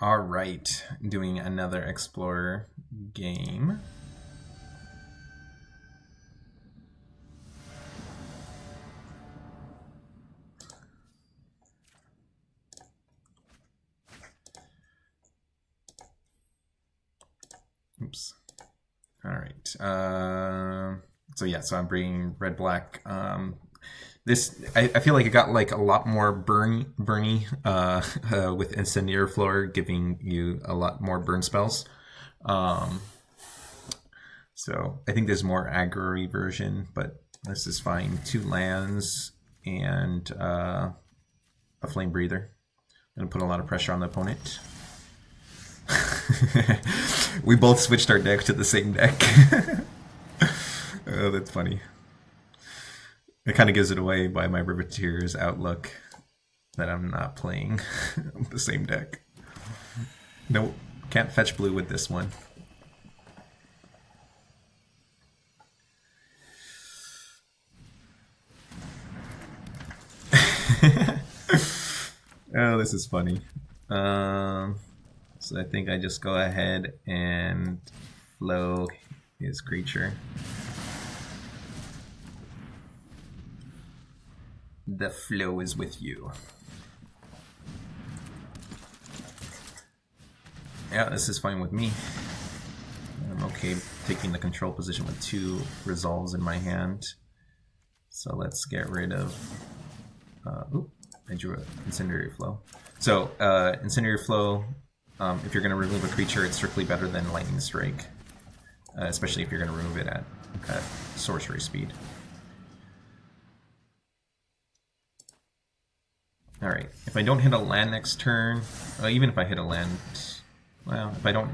All right, doing another Explorer game. Oops. All right. So I'm bringing red black. This I feel like it got like a lot more burny with Incendiary Flow, giving you a lot more burn spells. So I think there's more aggro version, but this is fine. 2 lands and a flame breather. Gonna put a lot of pressure on the opponent. We both switched our deck to the same deck. Oh, that's funny. It kind of gives it away by my Riveteers Outlook that I'm not playing the same deck. No, can't fetch blue with this one. Oh, this is funny. So I think I just go ahead and flow his creature. The flow is with you. Yeah, this is fine with me. I'm okay taking the control position with 2 resolves in my hand. So let's get rid of... I drew an Incendiary Flow. So, Incendiary Flow, if you're going to remove a creature, it's strictly better than Lightning Strike. Especially if you're going to remove it at sorcery speed. Alright, if I don't hit a land next turn, even if I hit a land, well, if I don't...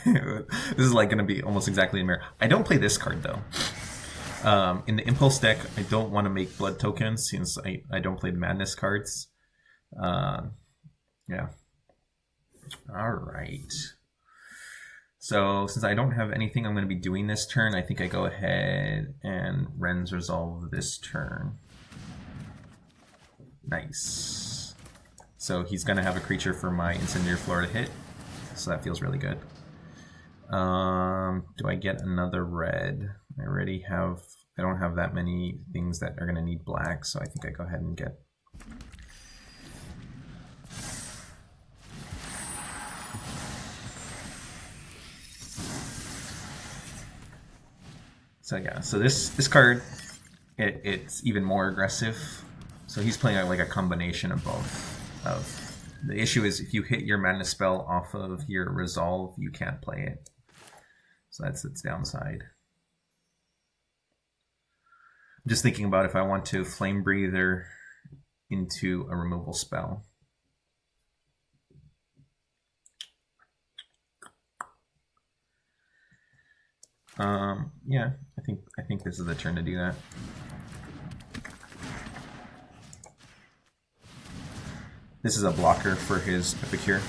this is like going to be almost exactly a mirror. I don't play this card, though. In the Impulse deck, I don't want to make blood tokens since I don't play the Madness cards. Yeah. Alright. So, since I don't have anything I'm going to be doing this turn, I think I go ahead and Wrenn's Resolve this turn. Nice. So he's going to have a creature for my Incendiary Flow to hit. So that feels really good. Do I get another red? I already have... I don't have that many things that are going to need black, so I think I go ahead and get... So yeah, so this card, it's even more aggressive. So he's playing like a combination of both. The issue is if you hit your Madness spell off of your Resolve, you can't play it. So that's its downside. I'm just thinking about if I want to Flame Breather into a removal spell. Yeah, I think this is the turn to do that. This is a blocker for his Epicure.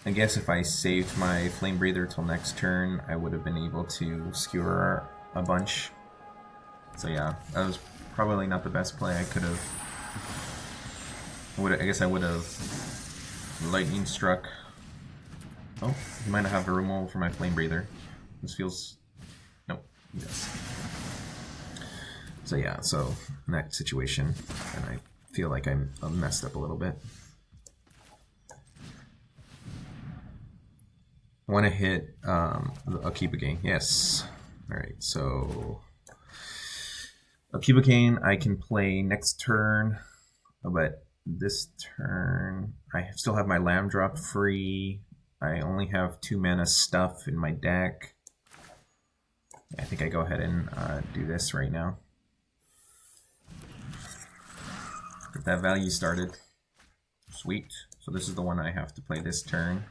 I guess if I saved my Flame Breather till next turn, I would have been able to skewer a bunch. So yeah, that was probably not the best play. I could have... I guess I would have Lightning Struck. Oh, he might have a removal for my Flame Breather. This feels... Nope, he does. So yeah, so in that situation, and I feel like I'm messed up a little bit. I want to hit the Okiba game. Yes. Alright, so Okiba game I can play next turn, but this turn I still have my land drop free. I only have 2 mana stuff in my deck. I think I go ahead and do this right now. Get that value started. Sweet. So this is the one I have to play this turn.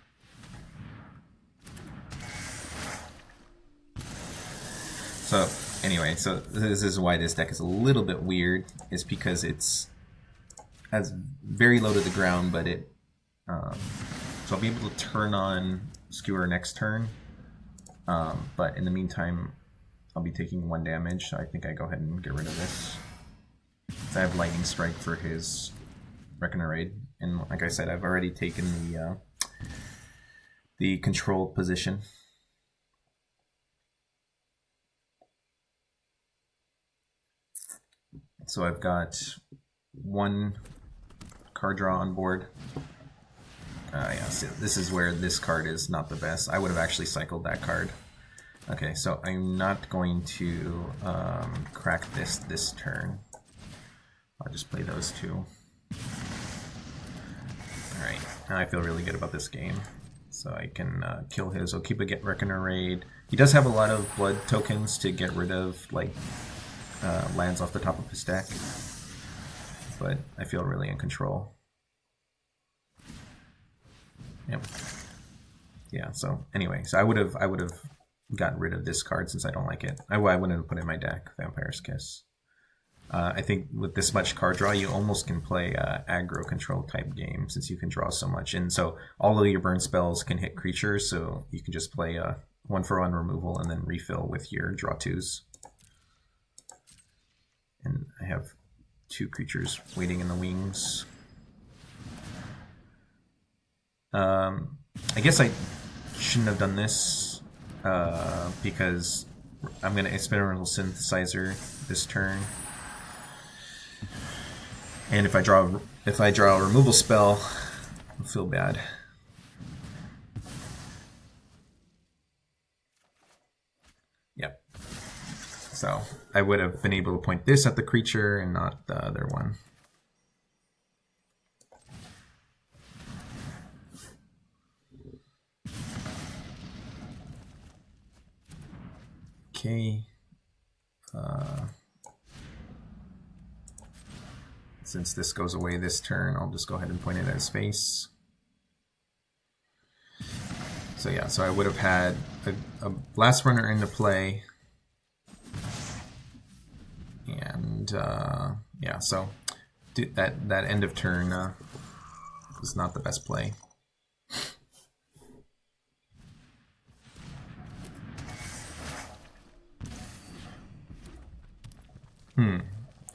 So anyway, so this is why this deck is a little bit weird. Is because it's has very low to the ground, but it so I'll be able to turn on Skewer next turn. But in the meantime, I'll be taking 1 damage. So I think I go ahead and get rid of this. So I have Lightning Strike for his Reckoner Raid. And like I said, I've already taken the controlled position. So I've got one card draw on board. Yeah, so this is where this card is not the best. I would have actually cycled that card. Okay, so I'm not going to crack this turn. I'll just play those two. Alright, now I feel really good about this game. So I can kill his Okiba, get Reckoner Raid. He does have a lot of blood tokens to get rid of, like, lands off the top of his deck. But I feel really in control. Yep. Yeah, so anyway, so I would have gotten rid of this card since I don't like it. I wouldn't have put it in my deck, Vampire's Kiss. I think with this much card draw, you almost can play aggro control type game since you can draw so much. And so all of your burn spells can hit creatures, so you can just play 1-for-1 removal and then refill with your draw 2s. And I have 2 creatures waiting in the wings. I guess I shouldn't have done this because I'm going to Experimental Synthesizer this turn. And if I draw a removal spell, I'll feel bad. Yep. So I would have been able to point this at the creature and not the other one. Okay. Since this goes away this turn, I'll just go ahead and point it at his face. So yeah, so I would have had a Blast-Runner into play. And yeah, so that end of turn is not the best play.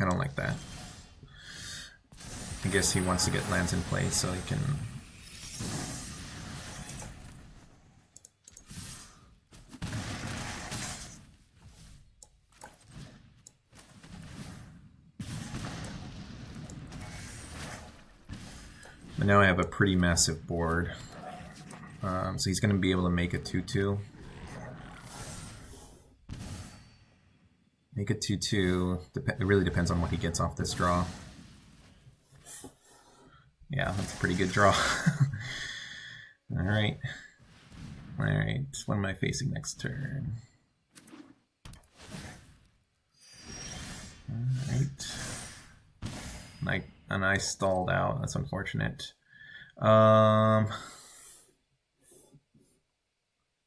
I don't like that. I guess he wants to get lands in play so he can... But now I have a pretty massive board. So he's going to be able to make a 2/2. Make a 2/2. It really depends on what he gets off this draw. Yeah, that's a pretty good draw. Alright. Alright, what am I facing next turn? Alright. And I stalled out. That's unfortunate. I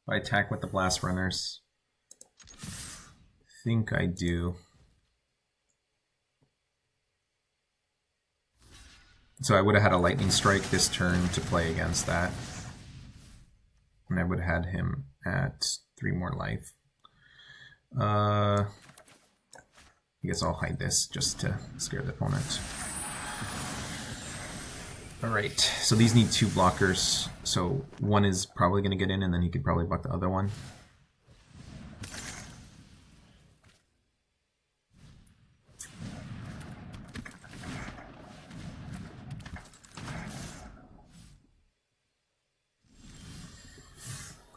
attack with the Blast-Runners. I think I do. So I would have had a Lightning Strike this turn to play against that. And I would have had him at 3 more life. I guess I'll hide this just to scare the opponent. Alright, so these need 2 blockers. So one is probably going to get in and then he could probably block the other one.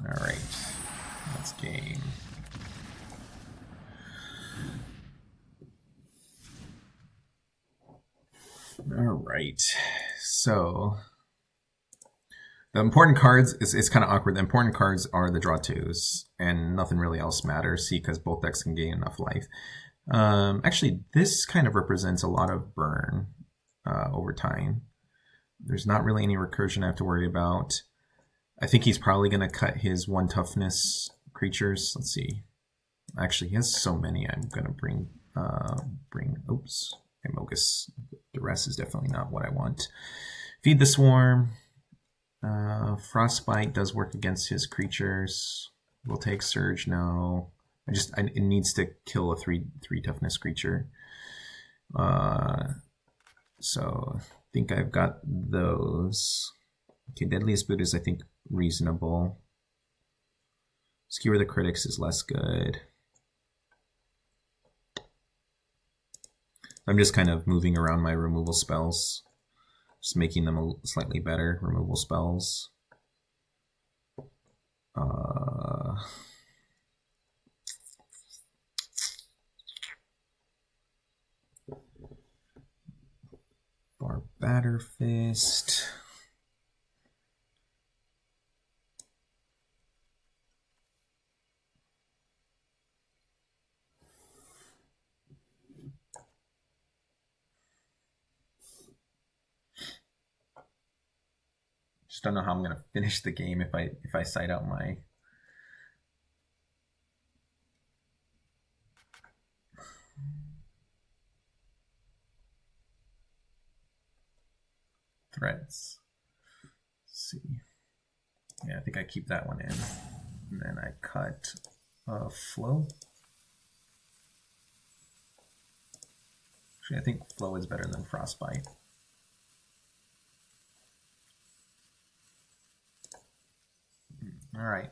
Alright, that's game. Alright, so the important cards, it's kind of awkward. The important cards are the draw 2s, and nothing really else matters, see, because both decks can gain enough life. Actually, this kind of represents a lot of burn over time. There's not really any recursion I have to worry about. I think he's probably going to cut his 1 toughness creatures. Let's see. Actually, he has so many. I'm going to bring oops, Mogis. Duress is definitely not what I want. Feed the Swarm. Frostbite does work against his creatures. We'll take Surge. No. It needs to kill a 3 toughness creature. So think I've got those. Okay, Deadliest Boot is, I think, reasonable. Skewer the Critics is less good. I'm just kind of moving around my removal spells, just making them slightly better removal spells. Barbed Batterfist. Just don't know how I'm gonna finish the game if I side out my threads. Let's see. Yeah, I think I keep that one in. And then I cut flow. Actually, I think flow is better than frostbite. All right.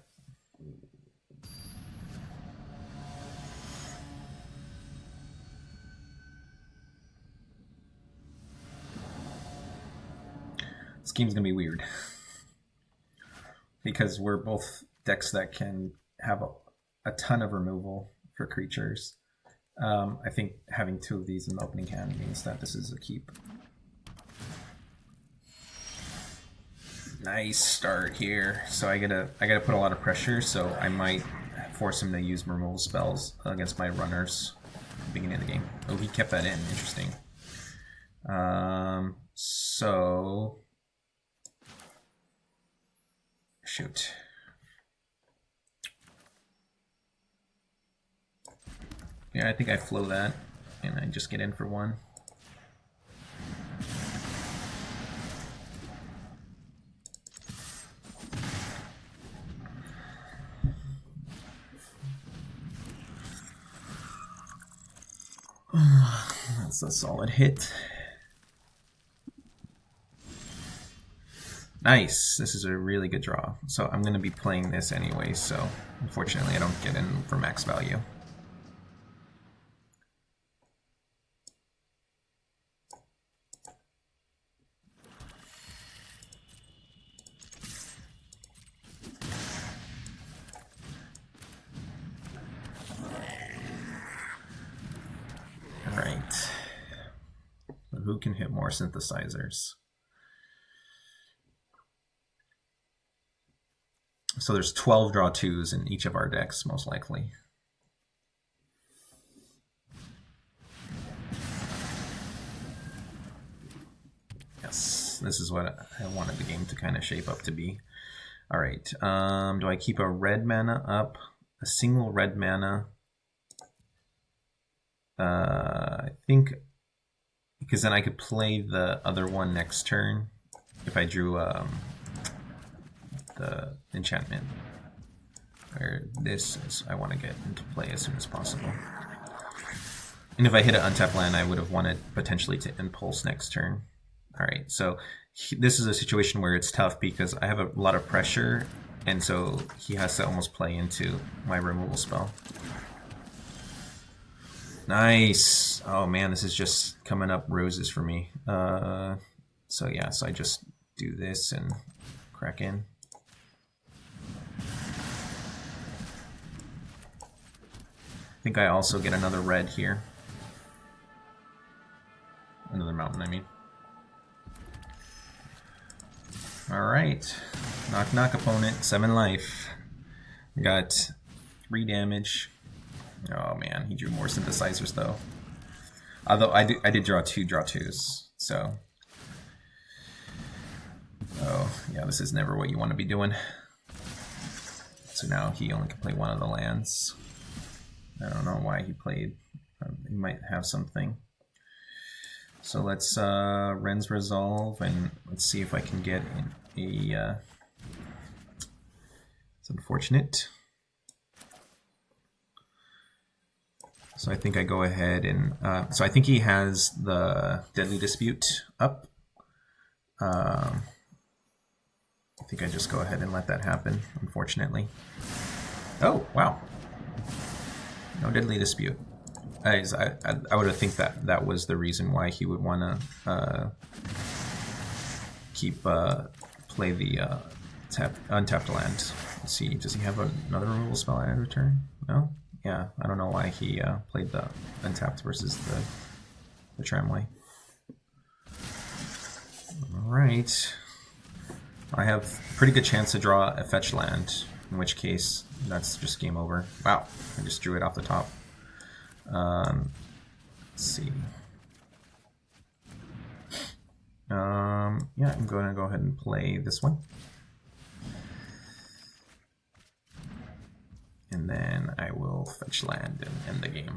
This game's gonna be weird because we're both decks that can have a ton of removal for creatures. I think having two of these in the opening hand means that this is a keep. Nice start here. So I gotta put a lot of pressure, so I might force him to use removal spells against my runners at the beginning of the game. Oh, he kept that in. Interesting. So shoot. Yeah, I think I flow that and I just get in for one. That's a solid hit. Nice. This is a really good draw. So I'm going to be playing this anyway, so unfortunately I don't get in for max value. All right. Who can hit more synthesizers? So there's 12 draw twos in each of our decks, most likely. Yes, this is what I wanted the game to kind of shape up to be. All right, do I keep a red mana up? A single red mana? I think, because then I could play the other one next turn if I drew the enchantment. Where this is, I want to get into play as soon as possible. And if I hit an untapped land, I would have wanted potentially to impulse next turn. All right, so this is a situation where it's tough because I have a lot of pressure, and so he has to almost play into my removal spell. Nice. Oh man, this is just coming up roses for me. So yeah, so I just do this and crack in. I think I also get another red here. Another mountain, I mean. Alright. Knock knock opponent, 7 life. Got 3 damage. Oh man, he drew more synthesizers though. Although I did draw 2 draw twos, so. Oh yeah, this is never what you want to be doing. So now he only can play one of the lands. I don't know why he played. He might have something. So let's Wrenn's Resolve and let's see if I can get a. It's unfortunate. So I think I go ahead and so I think he has the Deadly Dispute up. I think I just go ahead and let that happen, unfortunately. Oh, wow. No deadly dispute. I would have think that was the reason why he would want to play the untapped land. Let's see, does he have another removal spell at end of turn? No? Yeah, I don't know why he played the untapped versus the tramway. Alright. I have pretty good chance to draw a fetch land, in which case that's just game over. Wow, I just drew it off the top. Let's see. Yeah, I'm going to go ahead and play this one. And then I will fetch land and end the game.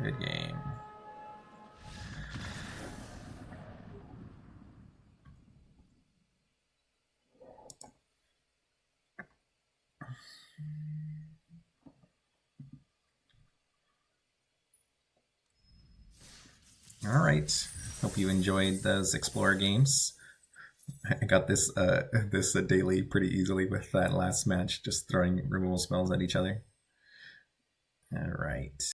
Good game. All right. Hope you enjoyed those Explorer games. I got this daily pretty easily with that last match, just throwing removal spells at each other. All right.